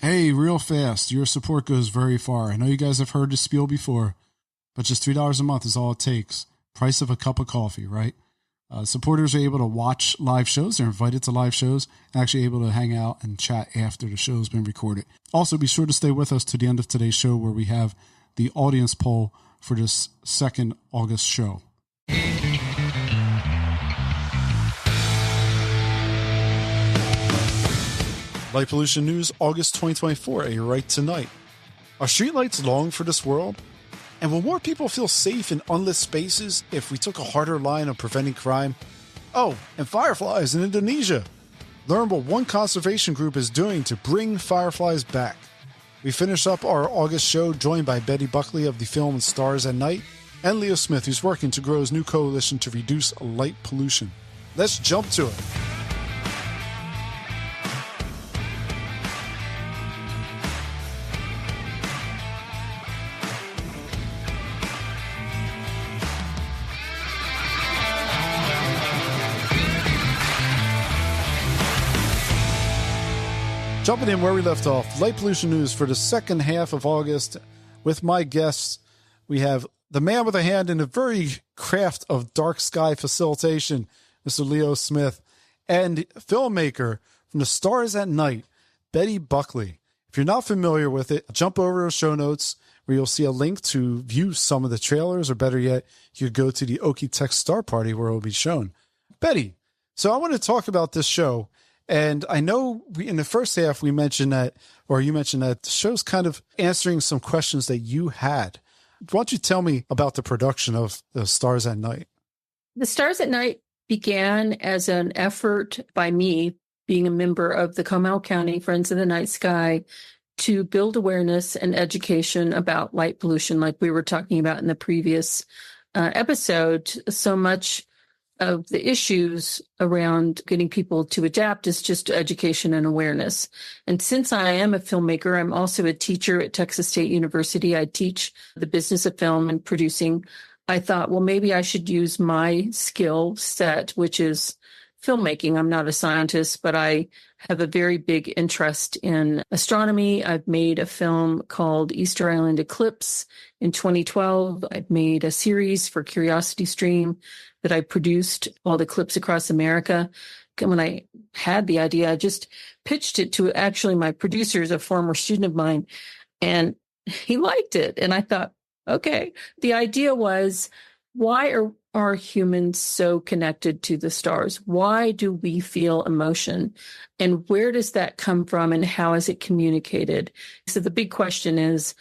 Hey, real fast, your support goes very far. I know you guys have heard the spiel before, but just $3 a month is all it takes. Price of a cup of coffee, right? Supporters are able to watch live shows. They're invited to live shows, actually able to hang out and chat after the show's been recorded. Also, be sure to stay with us to the end of today's show where we have the audience poll for this second August show. Light pollution news, August 2024, a right tonight. Are streetlights long for this world? And will more people feel safe in unlit spaces if we took a harder line on preventing crime? Oh, and fireflies in Indonesia. Learn what one conservation group is doing to bring fireflies back. We finish up our August show joined by Betty Buckley of the film Stars at Night and Leo Smith, who's working to grow his new coalition to reduce light pollution. Let's jump to it. Jumping in where we left off, light pollution news for the second half of August. With my guests, we have the man with a hand in the very craft of dark sky facilitation, Mr. Leo Smith, and filmmaker from the Stars at Night, Betty Buckley. If you're not familiar with it, jump over to the show notes where you'll see a link to view some of the trailers, or better yet, you could go to the Okie Tech Star Party where it will be shown. Betty, so I want to talk about this show. And I know in the first half you mentioned that the show's kind of answering some questions that you had. Why don't you tell me about the production of The Stars at Night? The Stars at Night began as an effort by me, being a member of the Comal County Friends of the Night Sky, to build awareness and education about light pollution, like we were talking about in the previous episode. So much of the issues around getting people to adapt is just education and awareness. And since I am a filmmaker, I'm also a teacher at Texas State University. I teach the business of film and producing. I thought, well, maybe I should use my skill set, which is filmmaking. I'm not a scientist, but I have a very big interest in astronomy. I've made a film called Easter Island Eclipse in 2012. I've made a series for Curiosity Stream that I produced called Eclipse Across America. And when I had the idea, I just pitched it to actually my producer, a former student of mine, and he liked it. And I thought, okay, the idea was, why are humans so connected to the stars? Why do we feel emotion? And where does that come from, and how is it communicated? So the big question is,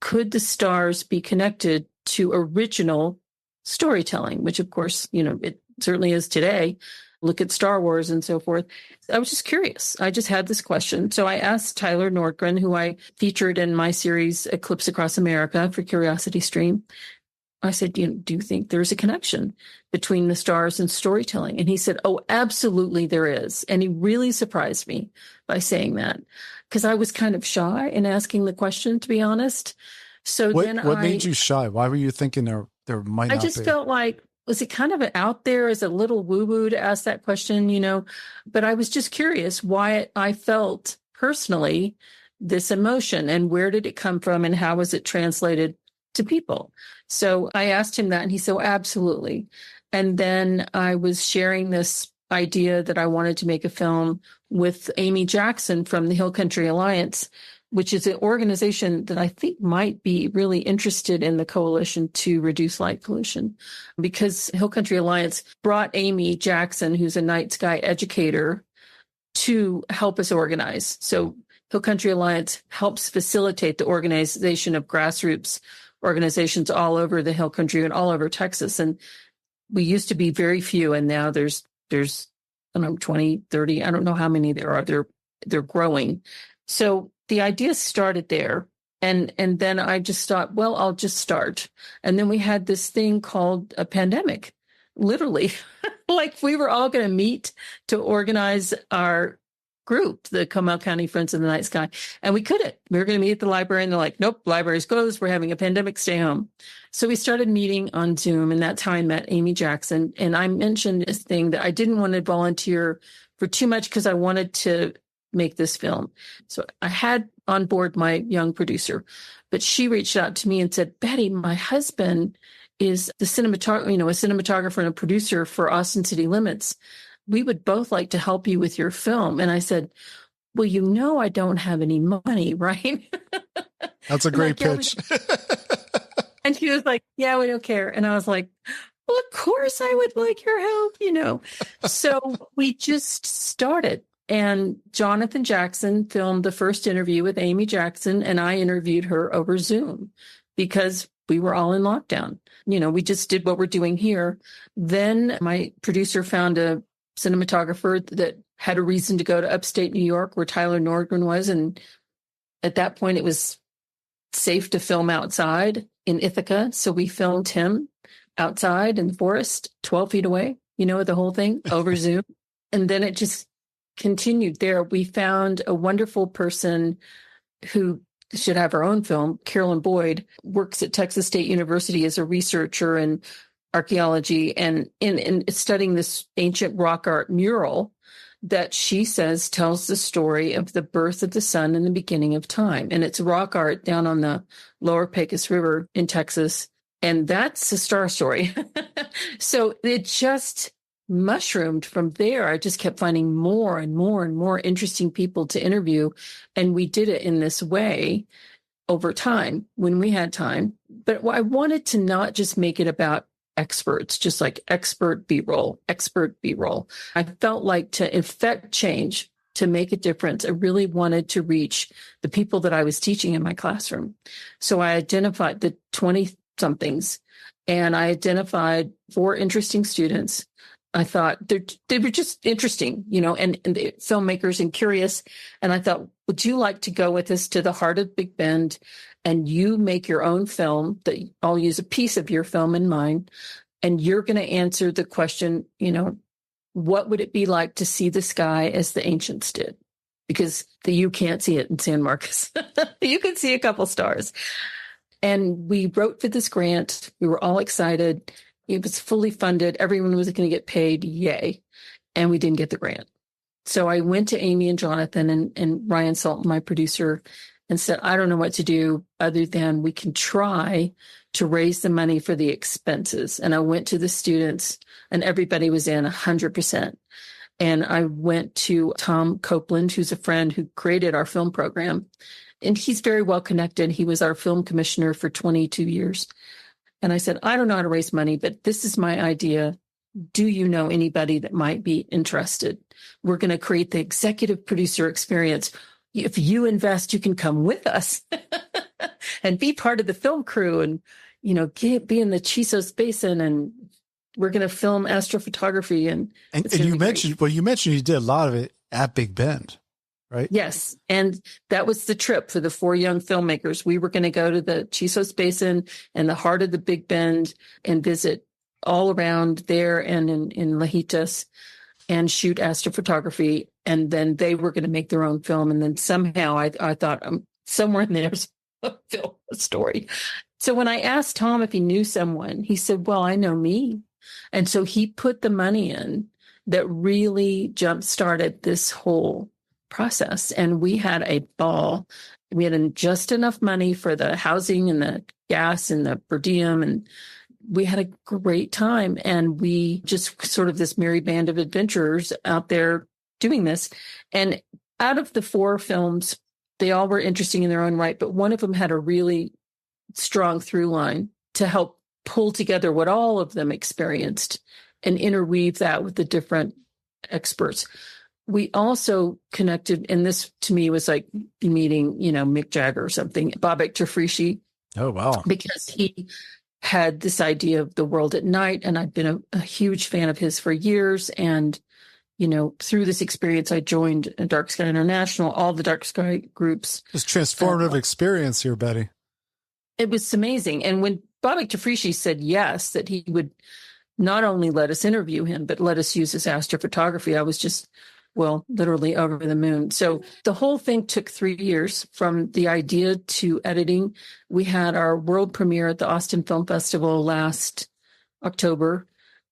could the stars be connected to original storytelling, which of course, it certainly is today. Look at Star Wars and so forth. I was just curious. I just had this question. So I asked Tyler Nordgren, who I featured in my series Eclipse Across America for Curiosity Stream. I said, do you think there's a connection between the stars and storytelling? And he said, oh, absolutely there is. And he really surprised me by saying that, because I was kind of shy in asking the question, to be honest. So what made you shy? Why were you thinking there might not be? I just felt like, was it kind of out there as a little woo-woo to ask that question, But I was just curious why I felt personally this emotion, and where did it come from, and how was it translated to people? So I asked him that, and he said, absolutely. And then I was sharing this idea that I wanted to make a film with Amy Jackson from the Hill Country Alliance, which is an organization that I think might be really interested in the coalition to reduce light pollution, because Hill Country Alliance brought Amy Jackson, who's a night sky educator, to help us organize. So Hill Country Alliance helps facilitate the organization of grassroots organizations all over the Hill Country and all over Texas. And we used to be very few, and now there's I don't know, 20, 30, I don't know how many there are. They're growing. So the idea started there. And then I just thought, well, I'll just start. And then we had this thing called a pandemic, literally. Like we were all going to meet to organize our group, the Comal County Friends of the Night Sky. And we couldn't. We were going to meet at the library, and they're like, nope, library's closed. We're having a pandemic. Stay home. So we started meeting on Zoom, and that's how I met Amy Jackson. And I mentioned this thing that I didn't want to volunteer for too much, because I wanted to make this film. So I had on board my young producer, but she reached out to me and said, Betty, my husband is the a cinematographer and a producer for Austin City Limits. We would both like to help you with your film. And I said, well, I don't have any money, right? That's a great pitch. And she was like, yeah, we don't care. And I was like, well, of course I would like your help, So we just started. And Jonathan Jackson filmed the first interview with Amy Jackson, and I interviewed her over Zoom because we were all in lockdown. We just did what we're doing here. Then my producer found a cinematographer that had a reason to go to upstate New York where Tyler Nordgren was. And at that point, it was safe to film outside in Ithaca. So we filmed him outside in the forest, 12 feet away, the whole thing over Zoom. And then it just continued there. We found a wonderful person who should have her own film. Carolyn Boyd works at Texas State University as a researcher in archaeology and in studying this ancient rock art mural that she says tells the story of the birth of the sun and the beginning of time. And it's rock art down on the lower Pecos River in Texas. And that's a star story. So it just mushroomed from there. I just kept finding more and more and more interesting people to interview. And we did it in this way over time when we had time. But I wanted to not just make it about experts, just like expert B-roll. I felt like to effect change, to make a difference, I really wanted to reach the people that I was teaching in my classroom. So I identified the 20-somethings and I identified 4 interesting students. I thought they were just interesting, and the filmmakers and curious. And I thought, would you like to go with us to the heart of Big Bend and you make your own film that I'll use a piece of your film in mine. And you're going to answer the question, what would it be like to see the sky as the ancients did? Because you can't see it in San Marcos. You can see a couple stars. And we wrote for this grant. We were all excited. It was fully funded. Everyone was going to get paid. Yay. And we didn't get the grant. So I went to Amy and Jonathan and Ryan Sultan, my producer, and said, I don't know what to do other than we can try to raise the money for the expenses. And I went to the students and everybody was in 100%. And I went to Tom Copeland, who's a friend who created our film program. And he's very well connected. He was our film commissioner for 22 years. And I said, I don't know how to raise money, but this is my idea. Do you know anybody that might be interested? We're going to create the executive producer experience. If you invest, you can come with us and be part of the film crew and, be in the Chisos Basin, and we're going to film astrophotography. And you mentioned you did a lot of it at Big Bend, right? Yes. And that was the trip for the 4 young filmmakers. We were going to go to the Chisos Basin and the heart of the Big Bend and visit all around there and in Lajitas and shoot astrophotography. And then they were going to make their own film. And then somehow I thought somewhere in there's a film, a story. So when I asked Tom if he knew someone, he said, well, I know me. And so he put the money in that really jump-started this whole process. And we had a ball. We had just enough money for the housing and the gas and the per diem, and we had a great time. And we just sort of this merry band of adventurers out there doing this. And out of the 4 films, they all were interesting in their own right, but one of them had a really strong through line to help pull together what all of them experienced and interweave that with the different experts. We also connected, and this to me was like meeting, Mick Jagger or something, Babak Tafrishi. Oh, wow. Because he had this idea of the world at night, and I've been a huge fan of his for years. And, through this experience, I joined Dark Sky International, all the Dark Sky groups. It's transformative experience here, Betty. It was amazing. And when Babak Tafrishi said yes, that he would not only let us interview him, but let us use his astrophotography, I was just, literally over the moon. So the whole thing took 3 years from the idea to editing. We had our world premiere at the Austin Film Festival last October.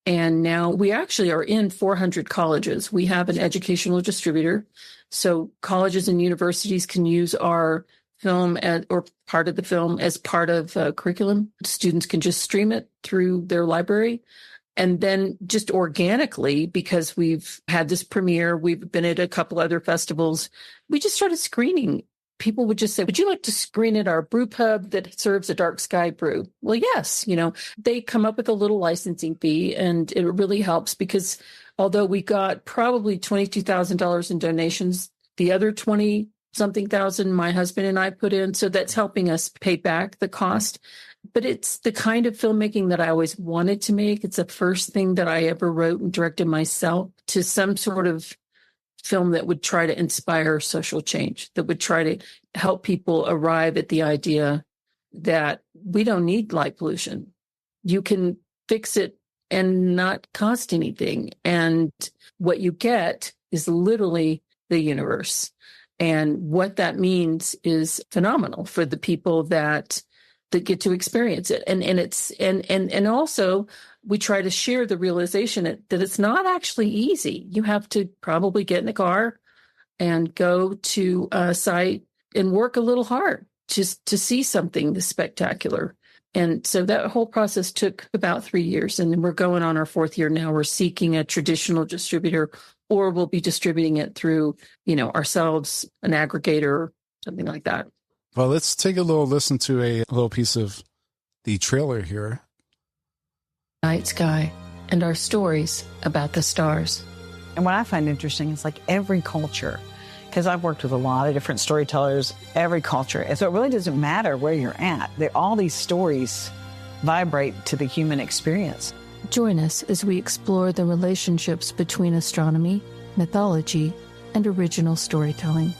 And now we actually are in 400 colleges. We have an educational distributor. So colleges and universities can use our film or part of the film as part of curriculum. Students can just stream it through their library. And then just organically, because we've had this premiere, we've been at a couple other festivals, we just started screening. People would just say, would you like to screen at our brew pub that serves a dark sky brew? Well, yes, they come up with a little licensing fee, and it really helps because although we got probably $22,000 in donations, the other 20 something thousand my husband and I put in. So that's helping us pay back the cost. But it's the kind of filmmaking that I always wanted to make. It's the first thing that I ever wrote and directed myself, to some sort of film that would try to inspire social change, that would try to help people arrive at the idea that we don't need light pollution. You can fix it and not cost anything. And what you get is literally the universe. And what that means is phenomenal for the people that get to experience it. And also we try to share the realization that it's not actually easy. You have to probably get in the car and go to a site and work a little hard just to see something this spectacular. And so that whole process took about 3 years. And then we're going on our 4th year now. We're seeking a traditional distributor, or we'll be distributing it through, ourselves, an aggregator, something like that. Well, let's take a little listen to a little piece of the trailer here. Night sky and our stories about the stars. And what I find interesting is like every culture, because I've worked with a lot of different storytellers, every culture. And so it really doesn't matter where you're at. All these stories vibrate to the human experience. Join us as we explore the relationships between astronomy, mythology, and original storytelling.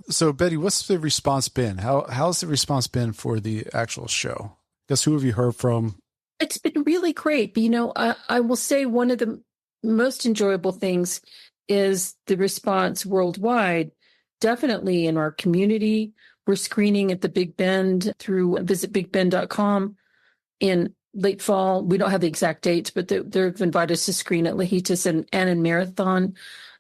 So, Betty, what's the response been? How's the response been for the actual show? Guess who have you heard from? It's been really great. But, I will say one of the most enjoyable things is the response worldwide. Definitely in our community. We're screening at the Big Bend through visitbigbend.com in late fall. We don't have the exact dates, but they've invited us to screen at Lajitas and in Marathon.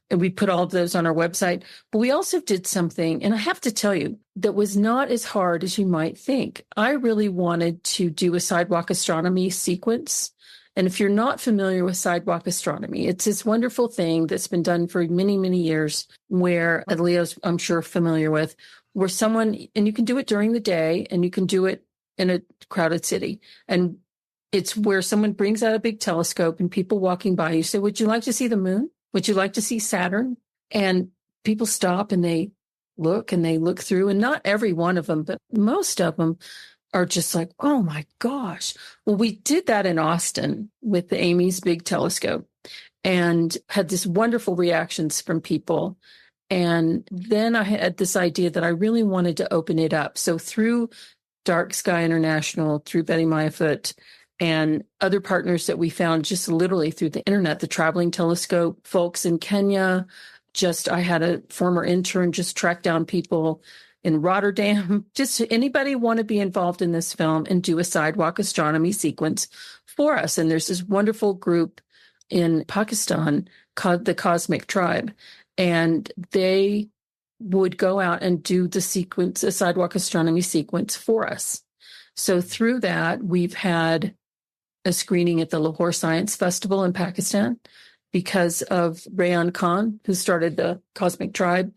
And we put all of those on our website. But we also did something, and I have to tell you, that was not as hard as you might think. I really wanted to do a sidewalk astronomy sequence. And if you're not familiar with sidewalk astronomy, it's this wonderful thing that's been done for many, many years, where Leo's, I'm sure, familiar with, where someone, and you can do it during the day, and you can do it in a crowded city. And it's where someone brings out a big telescope, and people walking by, you say, would you like to see the moon? Would you like to see Saturn? And people stop and they look through, and not every one of them, but most of them are just like, oh my gosh. Well, we did that in Austin with the Amy's big telescope and had this wonderful reactions from people. And then I had this idea that I really wanted to open it up. So through Dark Sky International, through Betty Myafoot, and other partners that we found just literally through the internet, the Traveling Telescope folks in Kenya. I had a former intern just track down people in Rotterdam. Just anybody want to be involved in this film and do a sidewalk astronomy sequence for us. And there's this wonderful group in Pakistan called the Cosmic Tribe. And they would go out and do the sequence, a sidewalk astronomy sequence for us. So through that, we've had a screening at the Lahore Science Festival in Pakistan because of Rayan Khan, who started the Cosmic Tribe.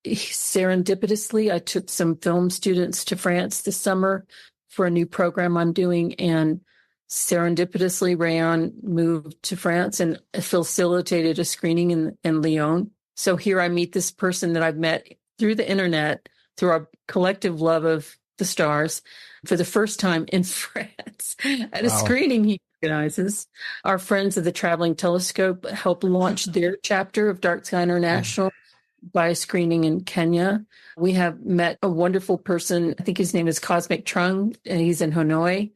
Serendipitously, I took some film students to France this summer for a new program I'm doing, and serendipitously, Rayan moved to France and facilitated a screening in Lyon. So here I meet this person that I've met through the internet, through our collective love of the stars, for the first time in France at a screening he organizes. Our friends of the Traveling Telescope helped launch their chapter of Dark Sky International by a screening in Kenya. We have met a wonderful person. I think his name is Cosmic Trung, and he's in Hanoi.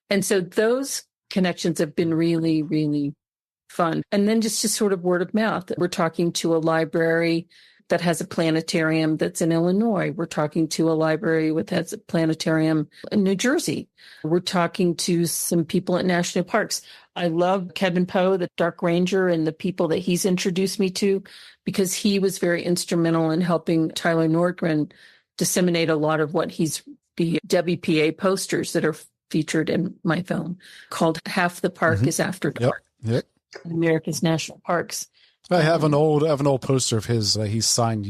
And so those connections have been really, really fun. And then just sort of word of mouth. We're talking to a library that has a planetarium that's in Illinois. We're talking to a library that has a planetarium in New Jersey. We're talking to some people at national parks. I love Kevin Poe, the Dark Ranger, and the people that he's introduced me to, because he was very instrumental in helping Tyler Nordgren disseminate a lot of the WPA posters that are featured in my film, called Half the Park is After Dark. Yep. America's National Parks. I have an old poster of his. He signed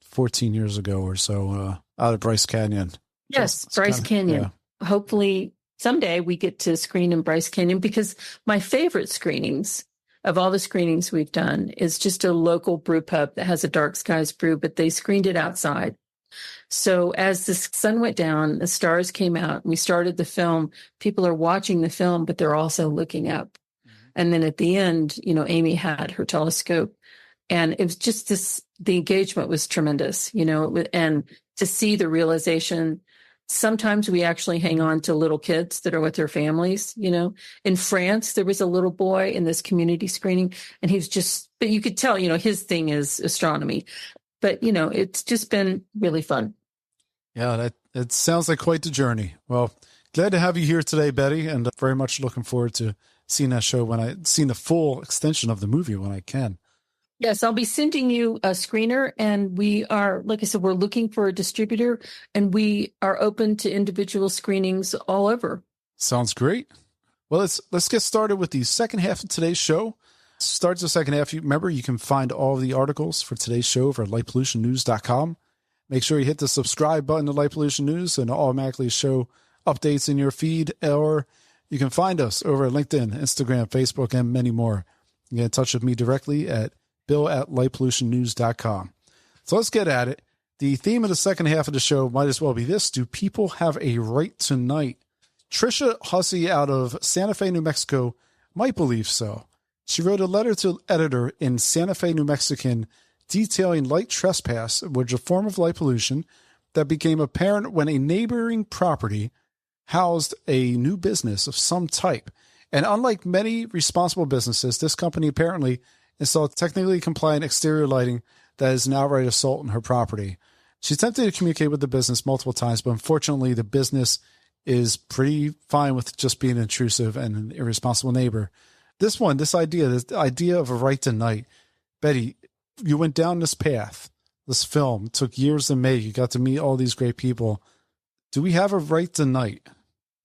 14 years ago or so, out of Bryce Canyon. Yes, Bryce Canyon. Yeah. Hopefully someday we get to screen in Bryce Canyon, because my favorite screenings of all the screenings we've done is just a local brew pub that has a Dark Skies brew, but they screened it outside. So as the sun went down, the stars came out, and we started the film. People are watching the film, but they're also looking up. And then at the end, Amy had her telescope, and it was just the engagement was tremendous, and to see the realization. Sometimes we actually hang on to little kids that are with their families. In France, there was a little boy in this community screening, and but you could tell, his thing is astronomy, but it's just been really fun. Yeah, it sounds like quite the journey. Well, glad to have you here today, Betty, and very much looking forward to seeing that show seen the full extension of the movie when I can. Yes, I'll be sending you a screener, and we are, like I said, we're looking for a distributor, and we are open to individual screenings all over. Sounds great. Well, let's get started with the second half of today's show. Starts the second half. Remember, you can find all of the articles for today's show over at lightpollutionnews.com. Make sure you hit the subscribe button to Light Pollution News, and it'll automatically show updates in your feed, or you can find us over at LinkedIn, Instagram, Facebook, and many more. You can get in touch with me directly at bill@lightpollutionnews.com. So let's get at it. The theme of the second half of the show might as well be this: do people have a right tonight? Trisha Hussey out of Santa Fe, New Mexico might believe so. She wrote a letter to editor in Santa Fe, New Mexican, detailing light trespass, which is a form of light pollution that became apparent when a neighboring property housed a new business of some type. And unlike many responsible businesses, this company apparently installed technically compliant exterior lighting that is an outright assault on her property. She attempted to communicate with the business multiple times, but unfortunately the business is pretty fine with just being intrusive and an irresponsible neighbor. This idea of a right to night. Betty, you went down this path. This film took years to make. You got to meet all these great people. Do we have a right to night?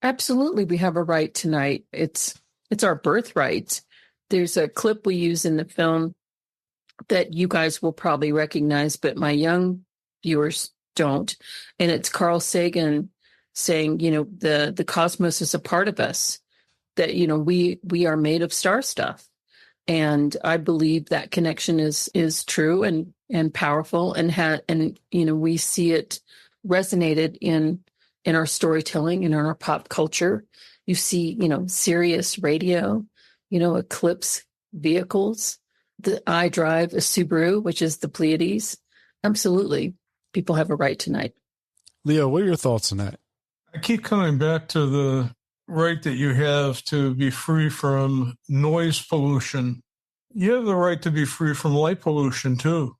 Absolutely, we have a right to night. It's our birthright. There's a clip we use in the film that you guys will probably recognize, but my young viewers don't. And it's Carl Sagan saying, the cosmos is a part of us, that, we are made of star stuff. And I believe that connection is true and powerful, and we see it resonated in our storytelling and in our pop culture. You see, Sirius radio, Eclipse vehicles. I drive a Subaru, which is the Pleiades. Absolutely. People have a right tonight. Leo, what are your thoughts on that? I keep coming back to the right that you have to be free from noise pollution. You have the right to be free from light pollution, too.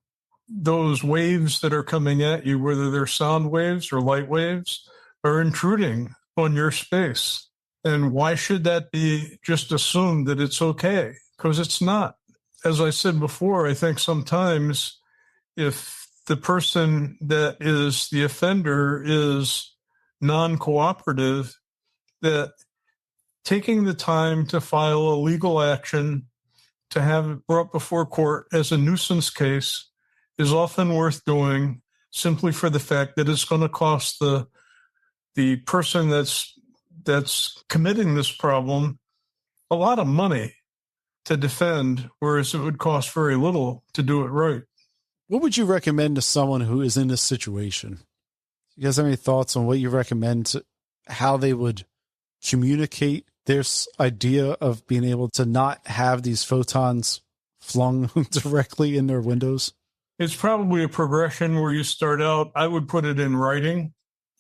Those waves that are coming at you, whether they're sound waves or light waves, are intruding on your space. And why should that be just assumed that it's okay? Because it's not. As I said before, I think sometimes if the person that is the offender is non-cooperative, that taking the time to file a legal action, to have it brought before court as a nuisance case, is often worth doing, simply for the fact that it's going to cost the person that's committing this problem a lot of money to defend, whereas it would cost very little to do it right. What would you recommend to someone who is in this situation? You guys have any thoughts on what you recommend, how they would communicate this idea of being able to not have these photons flung directly in their windows? It's probably a progression where you start out, I would put it in writing,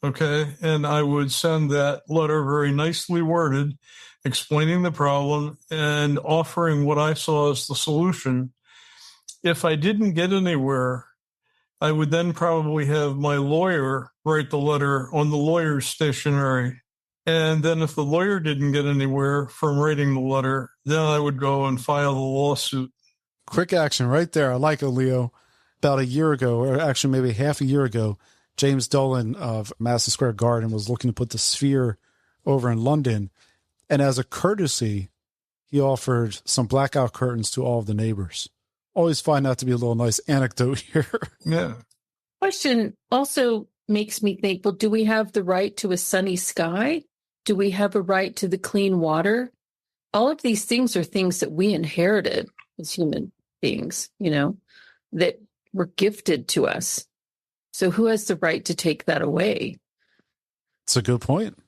okay? And I would send that letter very nicely worded, explaining the problem and offering what I saw as the solution. If I didn't get anywhere, I would then probably have my lawyer write the letter on the lawyer's stationery. And then if the lawyer didn't get anywhere from writing the letter, then I would go and file the lawsuit. Quick action right there. I like it, Leo. About a year ago, or actually maybe half a year ago, James Dolan of Madison Square Garden was looking to put the Sphere over in London. And as a courtesy, he offered some blackout curtains to all of the neighbors. Always find that to be a little nice anecdote here. Yeah. Question also makes me think, well, do we have the right to a sunny sky? Do we have a right to the clean water? All of these things are things that we inherited as human beings, that were gifted to us. So who has the right to take that away? It's a good point.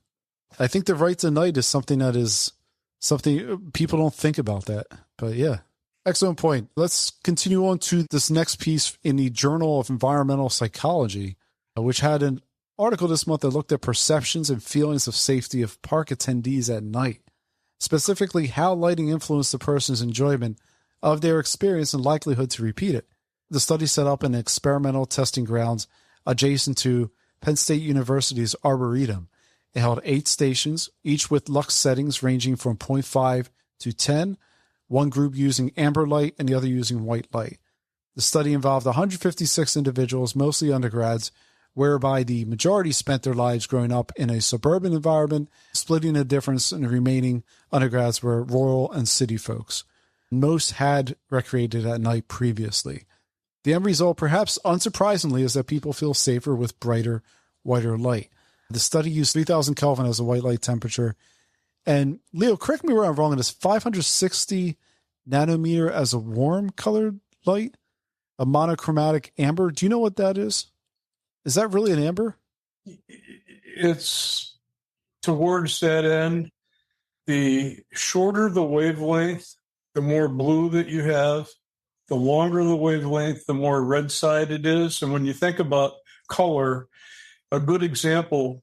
I think the right to night is something people don't think about that. But yeah, excellent point. Let's continue on to this next piece in the Journal of Environmental Psychology, which had an article this month that looked at perceptions and feelings of safety of park attendees at night, specifically how lighting influenced the person's enjoyment of their experience and likelihood to repeat it. The study set up an experimental testing grounds adjacent to Penn State University's Arboretum. It held 8 stations, each with lux settings ranging from 0.5 to 10, one group using amber light and the other using white light. The study involved 156 individuals, mostly undergrads, whereby the majority spent their lives growing up in a suburban environment, splitting the difference in the remaining undergrads were rural and city folks. Most had recreated at night previously. The end result, perhaps unsurprisingly, is that people feel safer with brighter, whiter light. The study used 3,000 Kelvin as a white light temperature. And Leo, correct me where I'm wrong, it is 560 nanometer as a warm colored light, a monochromatic amber. Do you know what that is? Is that really an amber? It's towards that end. The shorter the wavelength, the more blue that you have. The longer the wavelength, the more red side it is. And when you think about color, a good example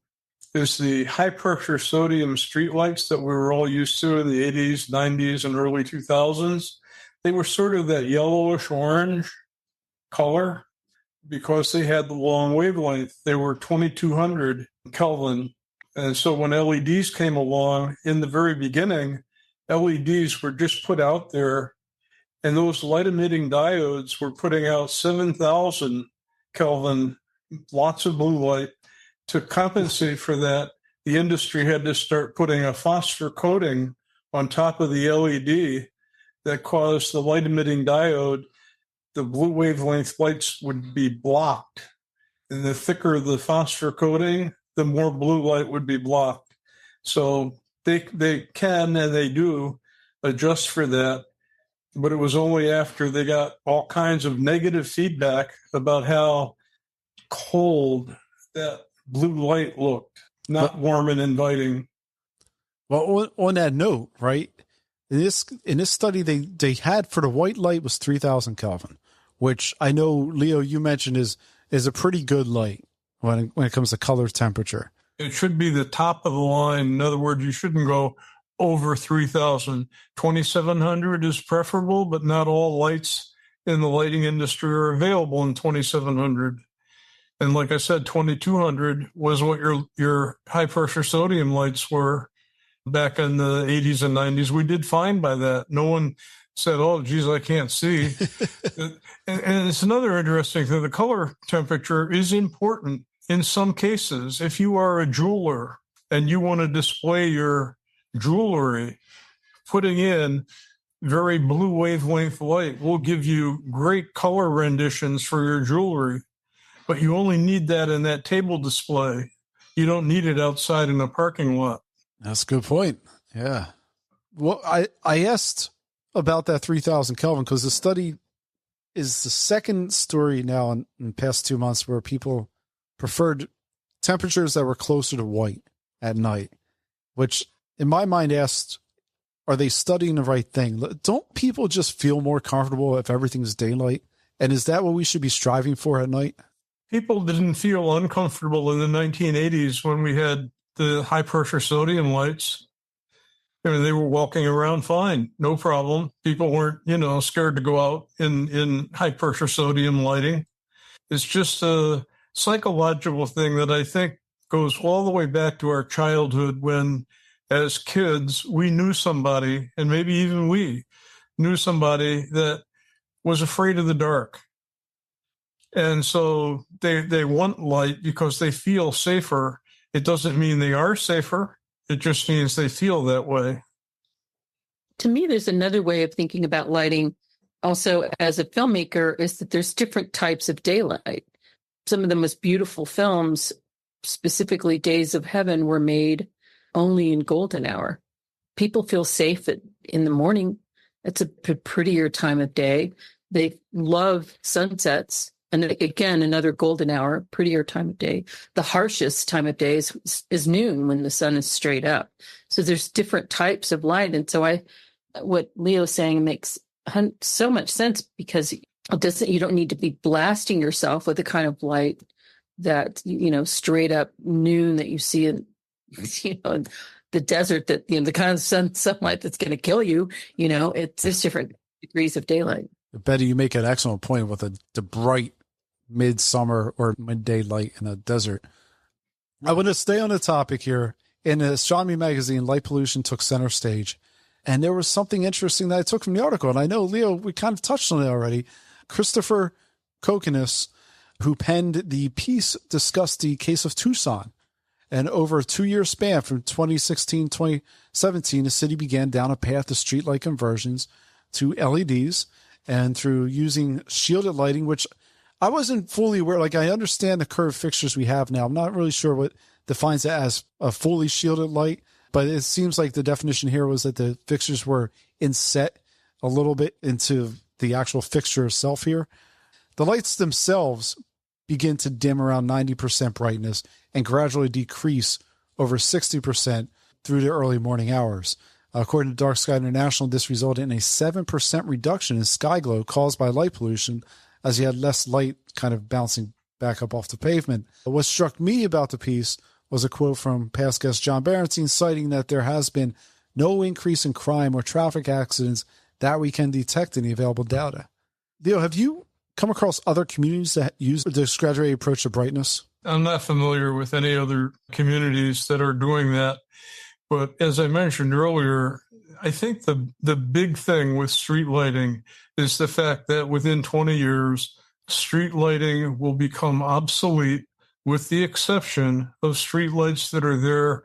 is the high-pressure sodium streetlights that we were all used to in the 80s, 90s, and early 2000s. They were sort of that yellowish orange color because they had the long wavelength. They were 2200 Kelvin. And so when LEDs came along in the very beginning, LEDs were just put out there, and those light-emitting diodes were putting out 7,000 Kelvin, lots of blue light. To compensate for that, the industry had to start putting a phosphor coating on top of the LED that caused the light-emitting diode, the blue wavelength lights would be blocked. And the thicker the phosphor coating, the more blue light would be blocked. So they can and they do adjust for that. But it was only after they got all kinds of negative feedback about how cold that blue light looked, not warm and inviting. Well, on that note, right, in this study, they had for the white light was 3,000 Kelvin, which I know, Leo, you mentioned is a pretty good light when it comes to color temperature. It should be the top of the line. In other words, you shouldn't go over 3,000. 2,700 is preferable, but not all lights in the lighting industry are available in 2,700. And like I said, 2,200 was what your high-pressure sodium lights were back in the 80s and 90s. We did fine by that. No one said, oh, geez, I can't see. And it's another interesting thing. The color temperature is important in some cases. If you are a jeweler and you want to display your jewelry, putting in very blue wavelength light will give you great color renditions for your jewelry. But you only need that in that table display. You don't need it outside in a parking lot. That's a good point. Yeah. Well, I asked about that 3,000 Kelvin because the study is the second story now in the past 2 months where people preferred temperatures that were closer to white at night, which in my mind asked, are they studying the right thing? Don't people just feel more comfortable if everything's daylight? And is that what we should be striving for at night? People didn't feel uncomfortable in the 1980s when we had the high-pressure sodium lights. I mean, they were walking around fine, no problem. People weren't, scared to go out in high-pressure sodium lighting. It's just a psychological thing that I think goes all the way back to our childhood when, as kids, we knew somebody, and maybe even we knew somebody that was afraid of the dark. And so they want light because they feel safer. It doesn't mean they are safer. It just means they feel that way. To me, there's another way of thinking about lighting also as a filmmaker is that there's different types of daylight. Some of the most beautiful films, specifically Days of Heaven, were made only in golden hour. People feel safe in the morning. It's a prettier time of day. They love sunsets. And again, another golden hour, prettier time of day. The harshest time of day is noon when the sun is straight up. So there's different types of light. And so what Leo's saying makes so much sense because you don't need to be blasting yourself with the kind of light that, straight up noon that you see in, in the desert, that, the kind of sunlight that's going to kill you. There's different degrees of daylight. Betty, you make an excellent point with the bright midsummer or midday light in the desert. I want to stay on the topic here. In astronomy magazine, light pollution took center stage. And there was something interesting that I took from the article. And I know, Leo, we kind of touched on it already. Christopher Kokonis, who penned the piece, discussed the case of Tucson. And over a 2-year span from 2016 to 2017, the city began down a path to streetlight conversions to LEDs and through using shielded lighting, which I wasn't fully aware. Like, I understand the curved fixtures we have now. I'm not really sure what defines it as a fully shielded light, but it seems like the definition here was that the fixtures were inset a little bit into the actual fixture itself here. The lights themselves begin to dim around 90% brightness and gradually decrease over 60% through the early morning hours. According to Dark Sky International, this resulted in a 7% reduction in sky glow caused by light pollution, as you had less light kind of bouncing back up off the pavement. What struck me about the piece was a quote from past guest John Berenstein, citing that there has been no increase in crime or traffic accidents that we can detect in the available data. Leo, have you come across other communities that use this graduated approach to brightness? I'm not familiar with any other communities that are doing that. But as I mentioned earlier, I think the big thing with street lighting is the fact that within 20 years, street lighting will become obsolete, with the exception of street lights that are there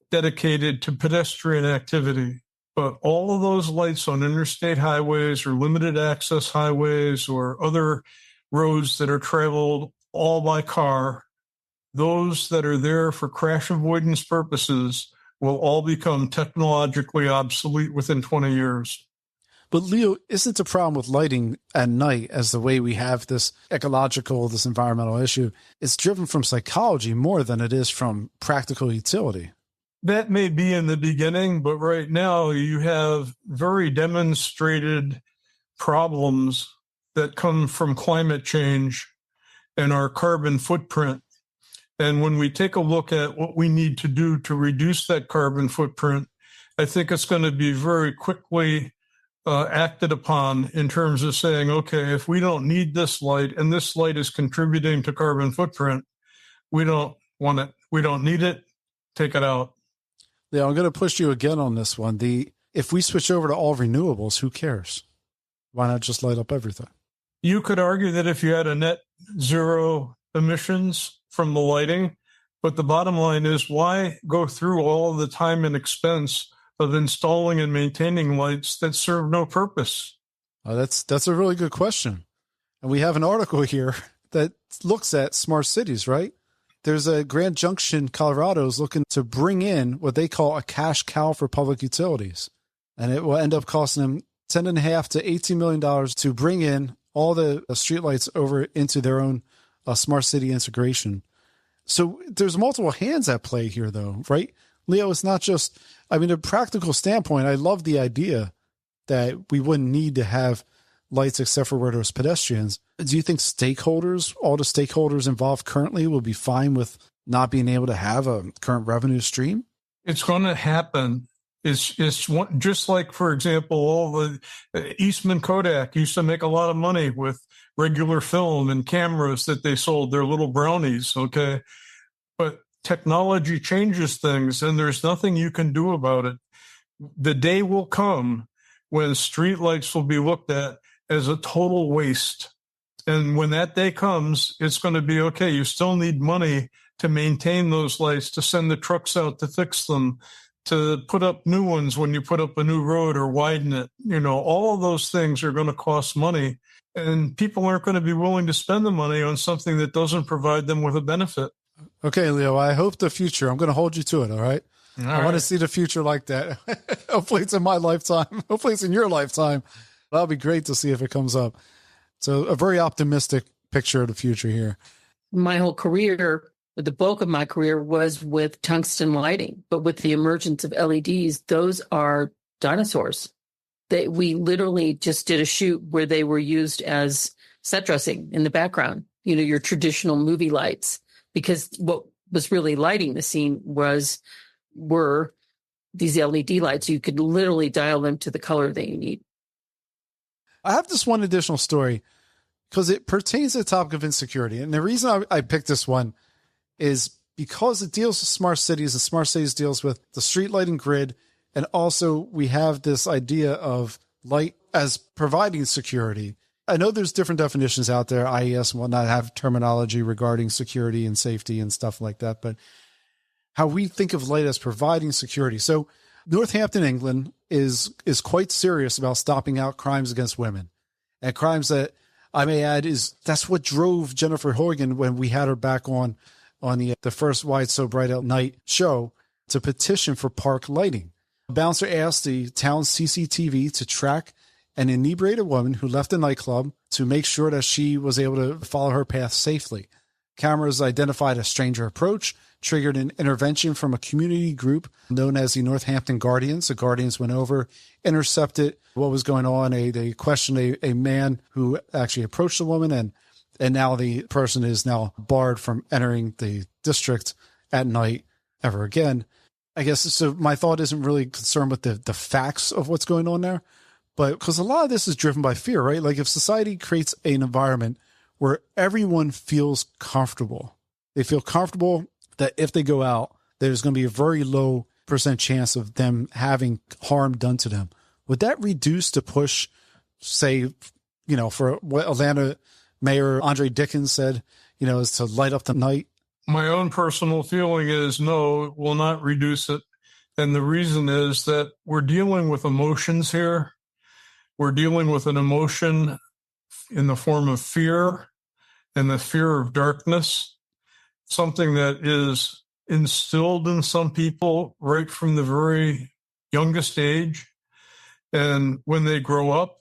dedicated to pedestrian activity. But all of those lights on interstate highways or limited access highways or other roads that are traveled all by car, those that are there for crash avoidance purposes will all become technologically obsolete within 20 years. But Leo, isn't the problem with lighting at night, as the way we have this this environmental issue, it's driven from psychology more than it is from practical utility? That may be in the beginning, but right now you have very demonstrated problems that come from climate change and our carbon footprint. And when we take a look at what we need to do to reduce that carbon footprint, I think it's going to be very quickly acted upon in terms of saying, okay, if we don't need this light and this light is contributing to carbon footprint, we don't want it. We don't need it. Take it out. Yeah, I'm going to push you again on this one. If we switch over to all renewables, who cares? Why not just light up everything? You could argue that if you had a net zero emissions from the lighting, but the bottom line is, why go through all of the time and expense of installing and maintaining lights that serve no purpose? That's a really good question. And we have an article here that looks at smart cities, right? There's a Grand Junction, Colorado is looking to bring in what they call a cash cow for public utilities. And it will end up costing them $10.5 to $18 million to bring in all the streetlights over into their own smart city integration. So there's multiple hands at play here, though, right? Leo, it's not just, a practical standpoint, I love the idea that we wouldn't need to have lights except for where there's pedestrians. Do you think all the stakeholders involved currently will be fine with not being able to have a current revenue stream? It's going to happen. It's just like, for example, all the Eastman Kodak used to make a lot of money with regular film and cameras that they sold, their little brownies, okay? But technology changes things, and there's nothing you can do about it. The day will come when streetlights will be looked at as a total waste. And when that day comes, it's going to be, okay, you still need money to maintain those lights, to send the trucks out to fix them, to put up new ones when you put up a new road or widen it. All of those things are going to cost money, and people aren't going to be willing to spend the money on something that doesn't provide them with a benefit. Okay, Leo, I hope the future, I'm going to hold you to it, all right? I want to see the future like that. Hopefully it's in my lifetime. Hopefully it's in your lifetime. That'll be great to see if it comes up. So a very optimistic picture of the future here. My whole career, the bulk of my career was with tungsten lighting, but with the emergence of LEDs, those are dinosaurs. We literally just did a shoot where they were used as set dressing in the background, your traditional movie lights, because what was really lighting the scene were these LED lights. You could literally dial them to the color that you need. I have this one additional story because it pertains to the topic of insecurity. And the reason I picked this one is because it deals with smart cities, and smart cities deals with the street lighting grid. And also we have this idea of light as providing security. I know there's different definitions out there. IES and whatnot have terminology regarding security and safety and stuff like that. But how we think of light as providing security. So Northampton, England is quite serious about stopping out crimes against women, and crimes that I may add that's what drove Jennifer Horgan when we had her back on the first Why It's So Bright at Night show to petition for park lighting. A bouncer asked the town's CCTV to track an inebriated woman who left the nightclub to make sure that she was able to follow her path safely. Cameras identified a stranger approach, triggered an intervention from a community group known as the Northampton Guardians. The Guardians went over, intercepted what was going on. They questioned a man who actually approached the woman, and now the person is now barred from entering the district at night ever again. I guess so. My thought isn't really concerned with the facts of what's going on there, but because a lot of this is driven by fear, right? Like if society creates an environment where everyone feels comfortable, they feel comfortable that if they go out, there's going to be a very low % chance of them having harm done to them. Would that reduce the push, say, for what Atlanta Mayor Andre Dickens said, is to light up the night? My own personal feeling is no, it will not reduce it. And the reason is that we're dealing with emotions here. We're dealing with an emotion in the form of fear and the fear of darkness, something that is instilled in some people right from the very youngest age. And when they grow up,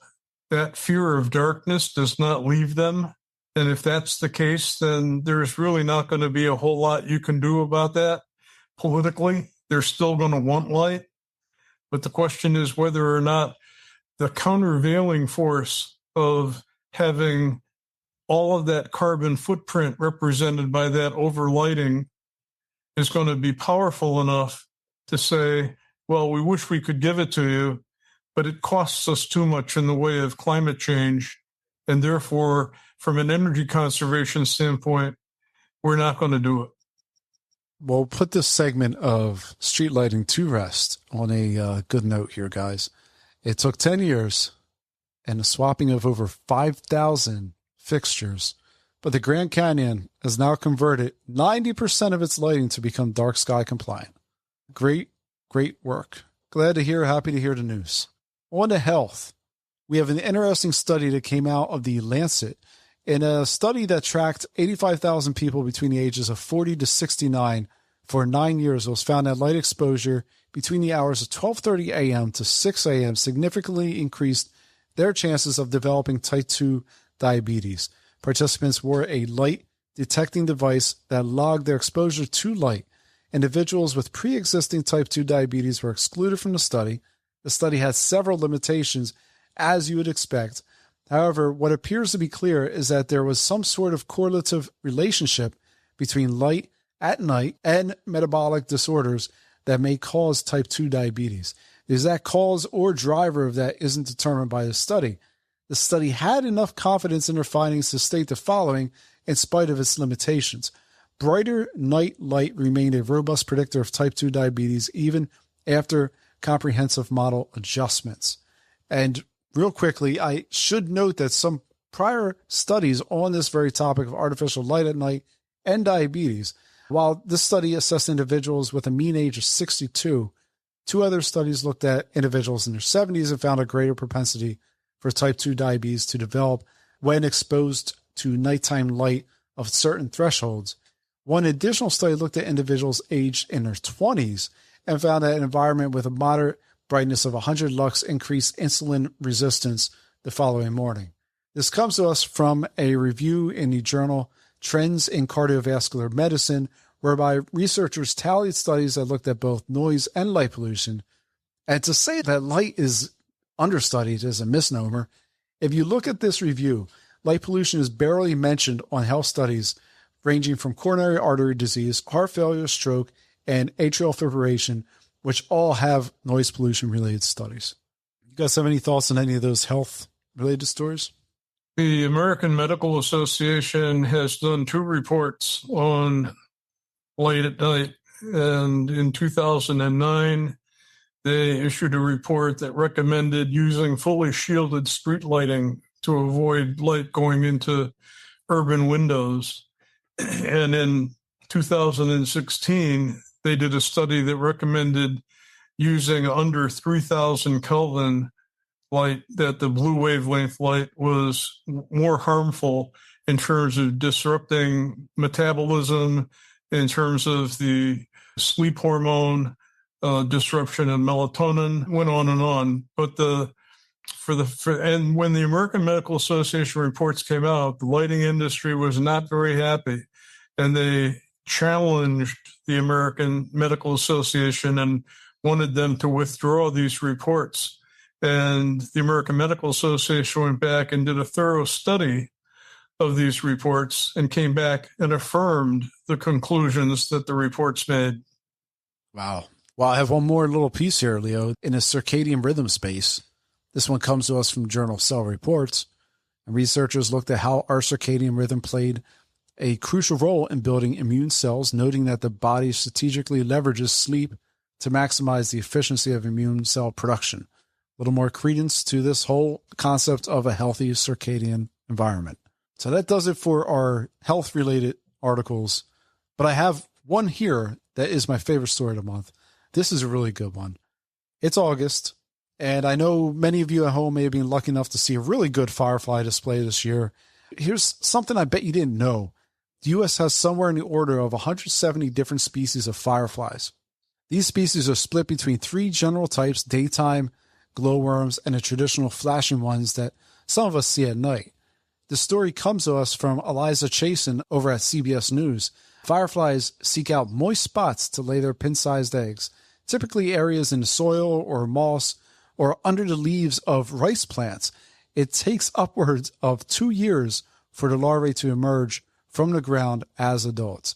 that fear of darkness does not leave them. And if that's the case, then there's really not going to be a whole lot you can do about that politically. They're still going to want light. But the question is whether or not the countervailing force of having all of that carbon footprint represented by that overlighting is going to be powerful enough to say, well, we wish we could give it to you, but it costs us too much in the way of climate change. And therefore, from an energy conservation standpoint, we're not going to do it. We'll put this segment of street lighting to rest on a good note here, guys. It took 10 years and a swapping of over 5,000 fixtures, but the Grand Canyon has now converted 90% of its lighting to become dark sky compliant. Great work. Glad to hear, happy to hear the news. On to health. We have an interesting study that came out of the Lancet. In a study that tracked 85,000 people between the ages of 40 to 69 for 9 years, it was found that light exposure between the hours of 12:30 a.m. to 6 a.m. significantly increased their chances of developing type 2 diabetes. Participants wore a light detecting device that logged their exposure to light. Individuals with pre-existing type 2 diabetes were excluded from the study. The study had several limitations, as you would expect. However, what appears to be clear is that there was some sort of correlative relationship between light at night and metabolic disorders that may cause type 2 diabetes. Is that cause or driver of that isn't determined by the study. The study had enough confidence in their findings to state the following in spite of its limitations. Brighter night light remained a robust predictor of type 2 diabetes even after comprehensive model adjustments. And real quickly, I should note that some prior studies on this very topic of artificial light at night and diabetes, while this study assessed individuals with a mean age of 62, two other studies looked at individuals in their 70s and found a greater propensity for type 2 diabetes to develop when exposed to nighttime light of certain thresholds. One additional study looked at individuals aged in their 20s and found that an environment with a moderate brightness of 100 lux increased insulin resistance the following morning. This comes to us from a review in the journal Trends in Cardiovascular Medicine, whereby researchers tallied studies that looked at both noise and light pollution. And to say that light is understudied is a misnomer. If you look at this review, light pollution is barely mentioned on health studies ranging from coronary artery disease, heart failure, stroke, and atrial fibrillation, which all have noise pollution-related studies. You guys have any thoughts on any of those health-related stories? The American Medical Association has done 2 reports on light at night, and in 2009, they issued a report that recommended using fully shielded street lighting to avoid light going into urban windows. And in 2016, they did a study that recommended using under 3,000 Kelvin light, that the blue wavelength light was more harmful in terms of disrupting metabolism, in terms of the sleep hormone disruption and melatonin, went on and on. But and when the American Medical Association reports came out, the lighting industry was not very happy, and they challenged the American Medical Association and wanted them to withdraw these reports. And the American Medical Association went back and did a thorough study of these reports and came back and affirmed the conclusions that the reports made. Wow. Well, I have one more little piece here, Leo, in a circadian rhythm space. This one comes to us from Journal Cell Reports. And researchers looked at how our circadian rhythm played a crucial role in building immune cells, noting that the body strategically leverages sleep to maximize the efficiency of immune cell production. A little more credence to this whole concept of a healthy circadian environment. So that does it for our health-related articles. But I have one here that is my favorite story of the month. This is a really good one. It's August, and I know many of you at home may have been lucky enough to see a really good Firefly display this year. Here's something I bet you didn't know. The U.S. has somewhere in the order of 170 different species of fireflies. These species are split between 3 general types: daytime, glowworms, and the traditional flashing ones that some of us see at night. The story comes to us from Eliza Chasen over at CBS News. Fireflies seek out moist spots to lay their pin-sized eggs, typically areas in the soil or moss or under the leaves of rice plants. It takes upwards of 2 years for the larvae to emerge from the ground as adults.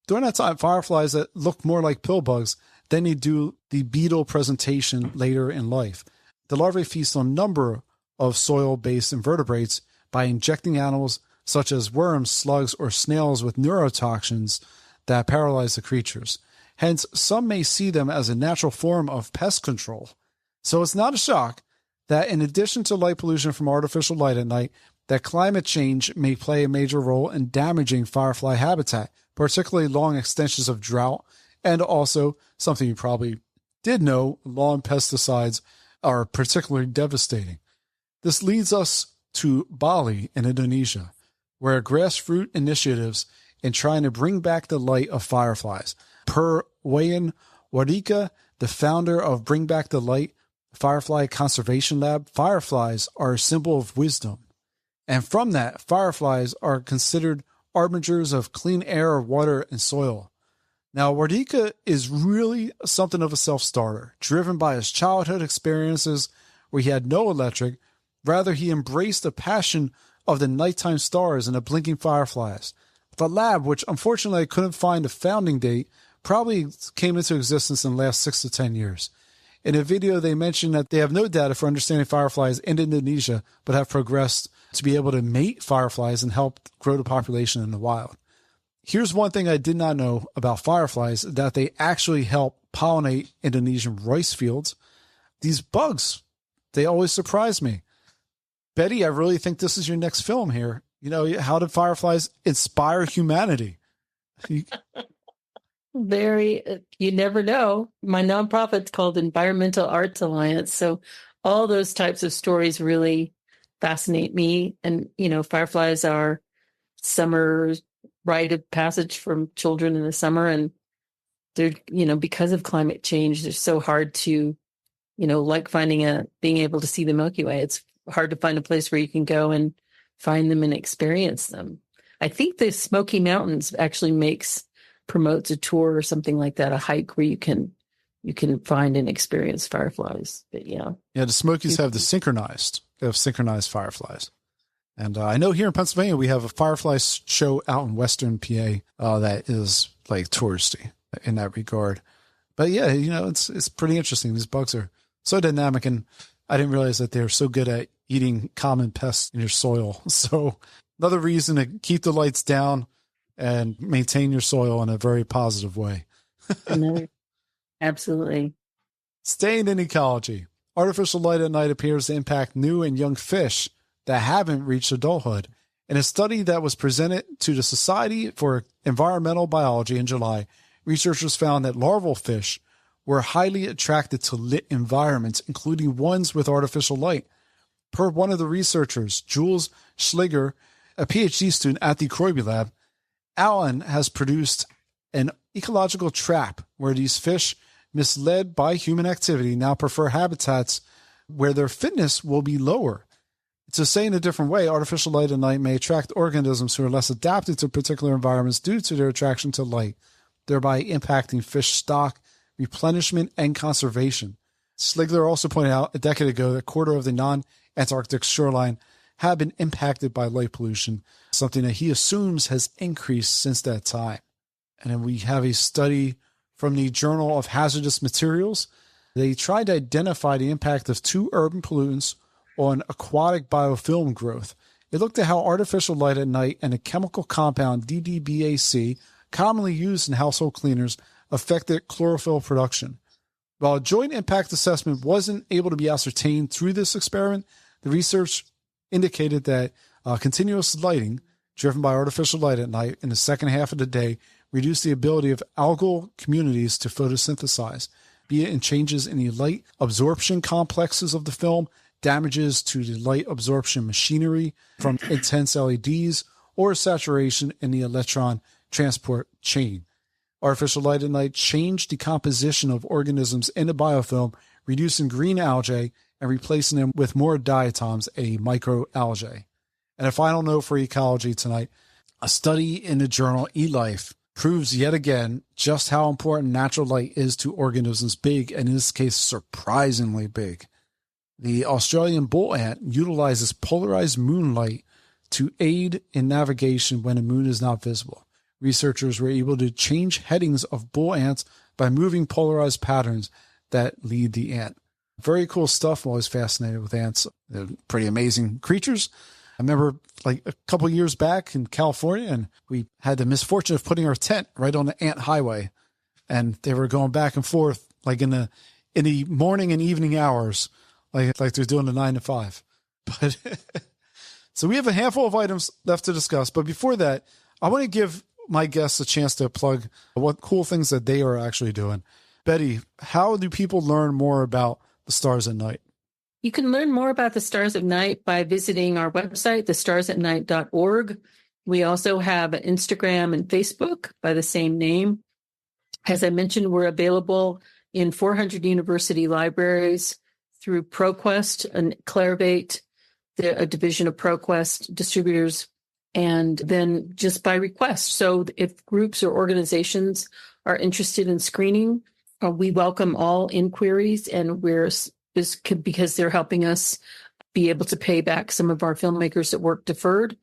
During that time, fireflies that look more like pill bugs than they do the beetle presentation later in life. The larvae feast on a number of soil-based invertebrates by injecting animals such as worms, slugs, or snails with neurotoxins that paralyze the creatures. Hence, some may see them as a natural form of pest control. So it's not a shock that in addition to light pollution from artificial light at night, that climate change may play a major role in damaging firefly habitat, particularly long extensions of drought, and also, something you probably did know, lawn pesticides are particularly devastating. This leads us to Bali in Indonesia, where grassroots initiatives in trying to bring back the light of fireflies. Per Wayan Wadika, the founder of Bring Back the Light Firefly Conservation Lab, fireflies are a symbol of wisdom. And from that, fireflies are considered arbingers of clean air, water, and soil. Now, Wadika is really something of a self-starter, driven by his childhood experiences where he had no electric. Rather, he embraced the passion of the nighttime stars and the blinking fireflies. The lab, which unfortunately I couldn't find a founding date, probably came into existence in the last 6 to 10 years. In a video, they mentioned that they have no data for understanding fireflies in Indonesia, but have progressed to be able to mate fireflies and help grow the population in the wild. Here's one thing I did not know about fireflies, that they actually help pollinate Indonesian rice fields. These bugs, they always surprise me. Betty, I really think this is your next film here. You know, how did fireflies inspire humanity? You never know. My nonprofit's called Environmental Arts Alliance. So all those types of stories really fascinate me. And, you know, fireflies are summer rite of passage for children in the summer. And they're, you know, because of climate change, they're so hard to, you know, like being able to see the Milky Way. It's hard to find a place where you can go and find them and experience them. I think the Smoky Mountains actually promotes a tour or something like that, a hike where you can find and experience fireflies. But yeah. Yeah, the Smokies have synchronized fireflies. And I know here in Pennsylvania, we have a firefly show out in Western PA that is like touristy in that regard. But yeah, you know, it's pretty interesting. These bugs are so dynamic, and I didn't realize that they're so good at eating common pests in your soil. So another reason to keep the lights down and maintain your soil in a very positive way. Absolutely. Staying in ecology, artificial light at night appears to impact new and young fish that haven't reached adulthood. In a study that was presented to the Society for Environmental Biology in July, researchers found that larval fish were highly attracted to lit environments, including ones with artificial light. Per one of the researchers, Jules Schliger, a PhD student at the Croby Lab, Alan has produced an ecological trap where these fish, misled by human activity, now prefer habitats where their fitness will be lower. To say in a different way, artificial light at night may attract organisms who are less adapted to particular environments due to their attraction to light, thereby impacting fish stock, replenishment, and conservation. Schligler also pointed out a decade ago that a quarter of the non-Antarctic shoreline had been impacted by light pollution, something that he assumes has increased since that time. And then we have a study from the Journal of Hazardous Materials. They tried to identify the impact of two urban pollutants on aquatic biofilm growth. It looked at how artificial light at night and a chemical compound, DDBAC, commonly used in household cleaners, affected chlorophyll production. While a joint impact assessment wasn't able to be ascertained through this experiment, the research indicated that continuous lighting, driven by artificial light at night in the second half of the day, reduced the ability of algal communities to photosynthesize, be it in changes in the light absorption complexes of the film, damages to the light absorption machinery from intense LEDs, or saturation in the electron transport chain. Artificial light at night changed the composition of organisms in the biofilm, reducing green algae and replacing them with more diatoms, a microalgae. And a final note for ecology tonight, a study in the journal eLife proves yet again just how important natural light is to organisms big, and in this case, surprisingly big. The Australian bull ant utilizes polarized moonlight to aid in navigation when a moon is not visible. Researchers were able to change headings of bull ants by moving polarized patterns that lead the ant. Very cool stuff. I'm always fascinated with ants. They're pretty amazing creatures. I remember like a couple years back in California, and we had the misfortune of putting our tent right on the ant highway, and they were going back and forth like in the morning and evening hours, like they're doing the 9 to 5. But so we have a handful of items left to discuss. But before that, I want to give my guests a chance to plug what cool things that they are actually doing. Betty, how do people learn more about the stars at night? You can learn more about the stars at night by visiting our website, thestarsatnight.org. We also have an Instagram and Facebook by the same name. As I mentioned, we're available in 400 university libraries through ProQuest and Clarivate, a division of ProQuest distributors, and then just by request. So if groups or organizations are interested in screening, we welcome all inquiries, and because they're helping us be able to pay back some of our filmmakers that work deferred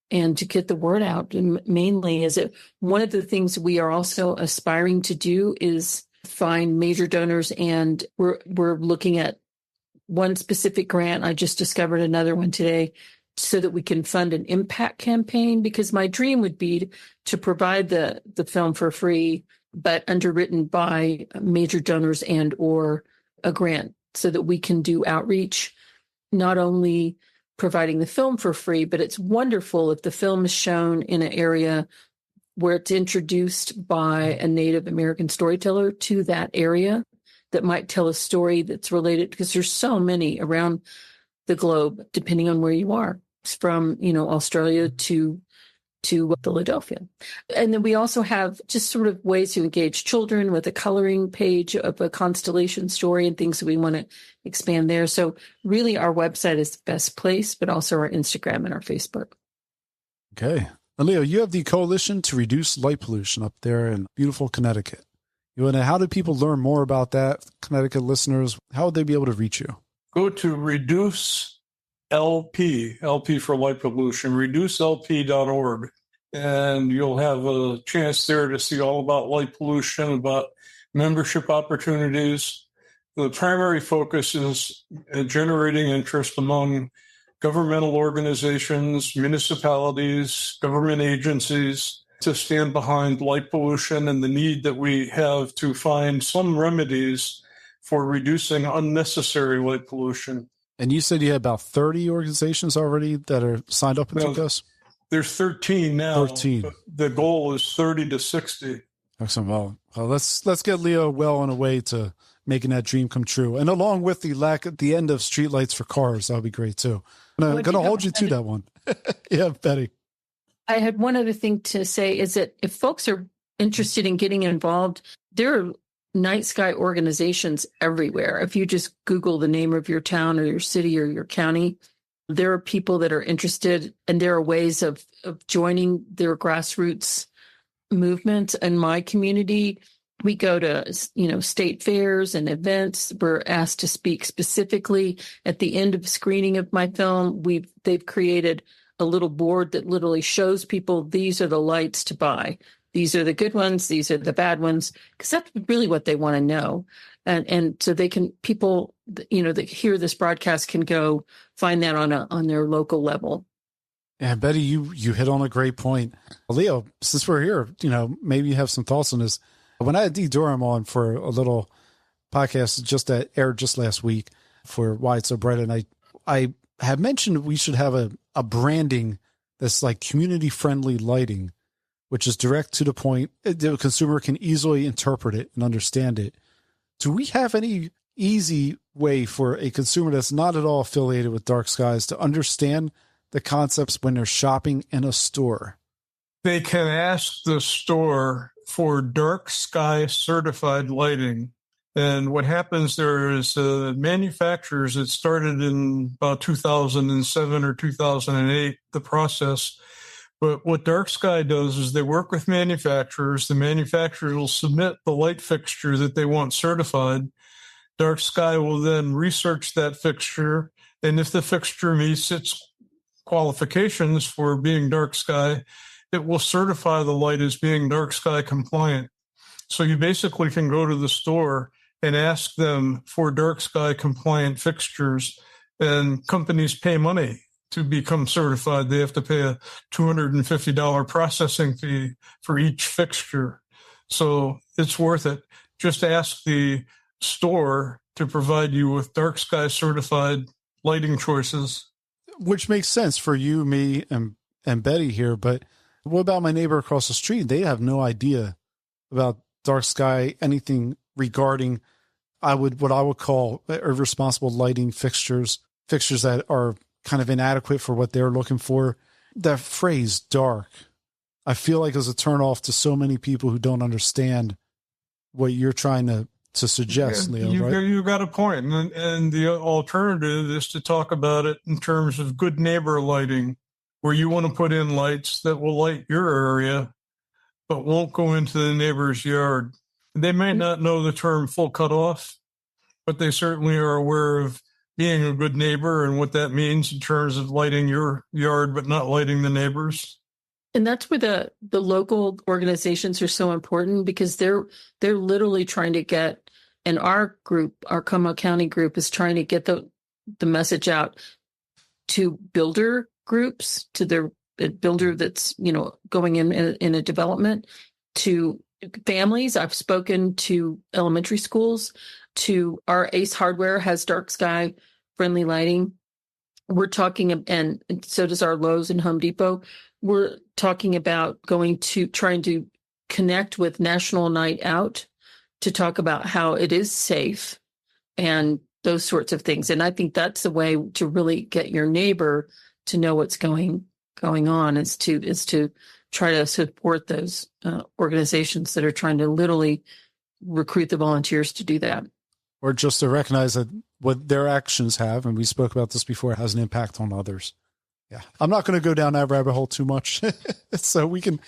and to get the word out. And mainly is it one of the things we are also aspiring to do is find major donors, and we're looking at one specific grant. I just discovered another one today so that we can fund an impact campaign, because my dream would be to provide the film for free, but underwritten by major donors and or a grant, so that we can do outreach, not only providing the film for free, but it's wonderful if the film is shown in an area where it's introduced by a Native American storyteller to that area that might tell a story that's related, because there's so many around the globe, depending on where you are, from, Australia to Philadelphia. And then we also have just sort of ways to engage children with a coloring page of a constellation story and things that we want to expand there. So really our website is the best place, but also our Instagram and our Facebook. Okay. And Leo, you have the Coalition to Reduce Light Pollution up there in beautiful Connecticut. How do people learn more about that? Connecticut listeners, how would they be able to reach you? Go to Reduce LP for light pollution, reducelp.org, and you'll have a chance there to see all about light pollution, about membership opportunities. The primary focus is generating interest among governmental organizations, municipalities, government agencies to stand behind light pollution and the need that we have to find some remedies for reducing unnecessary light pollution. And you said you had about 30 organizations already that are signed up and took us? There's 13 now. 13. The goal is 30 to 60. Excellent. Well, let's get Leo well on a way to making that dream come true. And along with the end of streetlights for cars, that would be great too. I'm going to hold you to that one. Yeah, Betty. I had one other thing to say is that if folks are interested in getting involved, there are night sky organizations everywhere. If you just Google the name of your town or your city or your county, there are people that are interested, and there are ways of joining their grassroots movement. In my community, we go to, state fairs and events. We're asked to speak specifically at the end of screening of my film. They've created a little board that literally shows people, these are the lights to buy. These are the good ones. These are the bad ones, because that's really what they want to know. And so people, that hear this broadcast can go find that on their local level. And Betty, you hit on a great point. Leo, since we're here, maybe you have some thoughts on this. When I had Dee Durham on for a little podcast that aired just last week for Why It's So Bright, and I have mentioned we should have a branding that's like community-friendly lighting, which is direct to the point. The consumer can easily interpret it and understand it. Do we have any easy way for a consumer that's not at all affiliated with dark skies to understand the concepts when they're shopping in a store? They can ask the store for dark sky certified lighting. And what happens there is manufacturers, it started in about 2007 or 2008, the process. But what Dark Sky does is they work with manufacturers. The manufacturer will submit the light fixture that they want certified. Dark Sky will then research that fixture. And if the fixture meets its qualifications for being dark sky, it will certify the light as being dark sky compliant. So you basically can go to the store and ask them for dark sky compliant fixtures, and companies pay money to become certified. They have to pay a $250 processing fee for each fixture. So it's worth it. Just ask the store to provide you with dark sky certified lighting choices. Which makes sense for you, me, and Betty here. But what about my neighbor across the street? They have no idea about dark sky, anything regarding what I would call irresponsible lighting fixtures that are kind of inadequate for what they're looking for. That phrase dark, I feel like is a turnoff to so many people who don't understand what you're trying to suggest, Leo, right? You got a point. And the alternative is to talk about it in terms of good neighbor lighting, where you want to put in lights that will light your area, but won't go into the neighbor's yard. They may not know the term full cutoff, but they certainly are aware of being a good neighbor and what that means in terms of lighting your yard, but not lighting the neighbors. And that's where the local organizations are so important, because they're literally trying to get, and our group, our Como County group, is trying to get the message out to builder groups, to their builder that's, going in a development, to families. I've spoken to elementary schools, to our Ace Hardware has dark sky friendly lighting. We're talking, and so does our Lowe's and Home Depot. We're talking about trying to connect with National Night Out to talk about how it is safe and those sorts of things. And I think that's the way to really get your neighbor to know what's going on, is to try to support those organizations that are trying to literally recruit the volunteers to do that. Or just to recognize that what their actions have, and we spoke about this before, has an impact on others. Yeah. I'm not going to go down that rabbit hole too much. So we can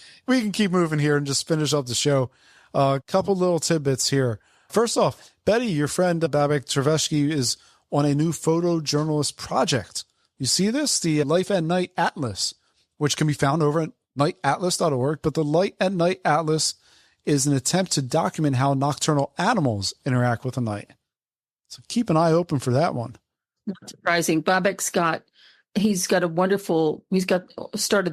keep moving here and just finish up the show. A couple little tidbits here. First off, Betty, your friend Babak Trevesky, is on a new photojournalist project. You see this? The Life at Night Atlas, which can be found over at nightatlas.org. But the Light at Night Atlas is an attempt to document how nocturnal animals interact with the night. So keep an eye open for that one. Not surprising. Babak's started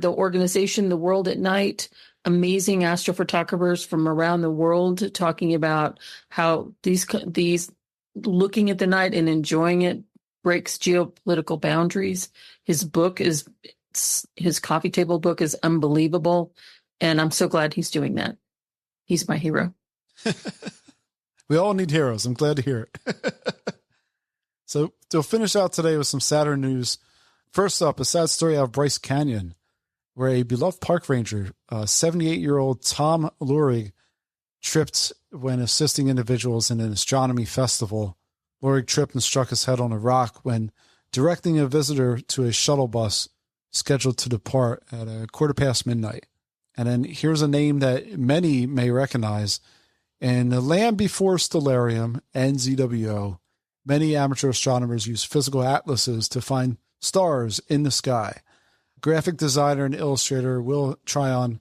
the organization, The World at Night, amazing astrophotographers from around the world talking about how these looking at the night and enjoying it breaks geopolitical boundaries. His coffee table book is unbelievable. And I'm so glad he's doing that. He's my hero. We all need heroes. I'm glad to hear it. So to finish out today with some sadder news. First up, a sad story out of Bryce Canyon, where a beloved park ranger, 78-year-old Tom Lurig, tripped when assisting individuals in an astronomy festival. Lurig tripped and struck his head on a rock when directing a visitor to a shuttle bus scheduled to depart at midnight. And then here's a name that many may recognize. In the Land Before Stellarium, NZWO, many amateur astronomers use physical atlases to find stars in the sky. Graphic designer and illustrator Will Tryon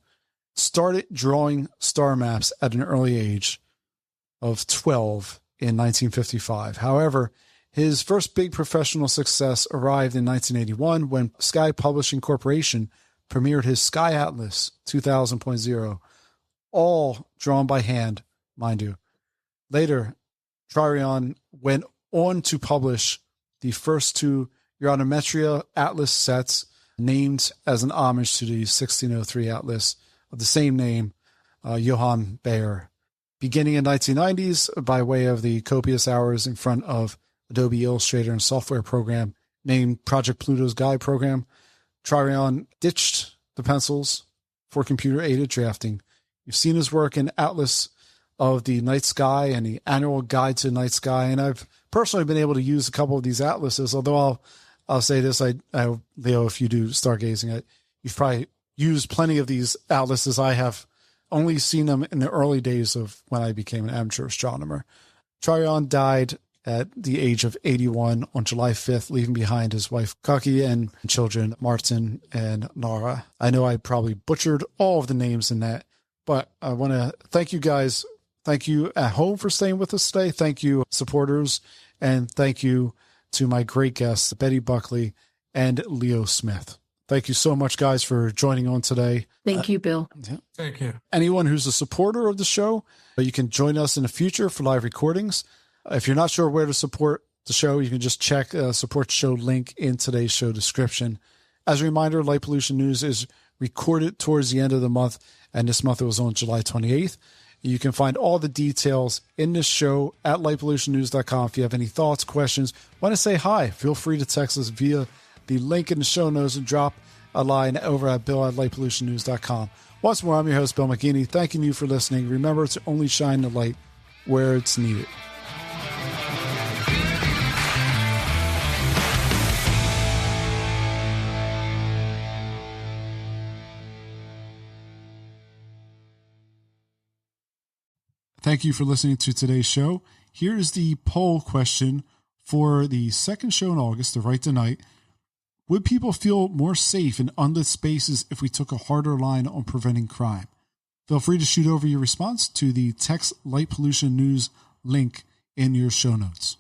started drawing star maps at an early age of 12 in 1955. However, his first big professional success arrived in 1981 when Sky Publishing Corporation premiered his Sky Atlas 2000.0, all drawn by hand, mind you. Later, Tryon went on to publish the first two Uranometria Atlas sets, named as an homage to the 1603 Atlas of the same name, Johann Bayer. Beginning in 1990s, by way of the copious hours in front of Adobe Illustrator and software program named Project Pluto's Guide program, Tryon ditched the pencils for computer-aided drafting. You've seen his work in Atlas of the Night Sky and the Annual Guide to the Night Sky, and I've personally been able to use a couple of these atlases, although I'll say this, Leo, if you do stargazing, you've probably used plenty of these atlases. I have only seen them in the early days of when I became an amateur astronomer. Tryon died at the age of 81 on July 5th, leaving behind his wife, Kaki, and children, Martin and Nara. I know I probably butchered all of the names in that, but I want to thank you guys. Thank you at home for staying with us today. Thank you, supporters, and thank you to my great guests, Betty Buckley and Leo Smith. Thank you so much, guys, for joining on today. Thank you, Bill. Yeah. Thank you. Anyone who's a supporter of the show, you can join us in the future for live recordings. If you're not sure where to support the show, you can just check support show link in today's show description. As a reminder, Light Pollution News is recorded towards the end of the month, and this month it was on July 28th. You can find all the details in this show at lightpollutionnews.com. If you have any thoughts, questions, want to say hi, feel free to text us via the link in the show notes and drop a line over at bill@lightpollutionnews.com. Once more, I'm your host, Bill McGinney, thanking you for listening. Remember to only shine the light where it's needed. Thank you for listening to today's show. Here is the poll question for the second show in August, the Right Tonight. Would people feel more safe in unlit spaces if we took a harder line on preventing crime? Feel free to shoot over your response to the text light pollution news link in your show notes.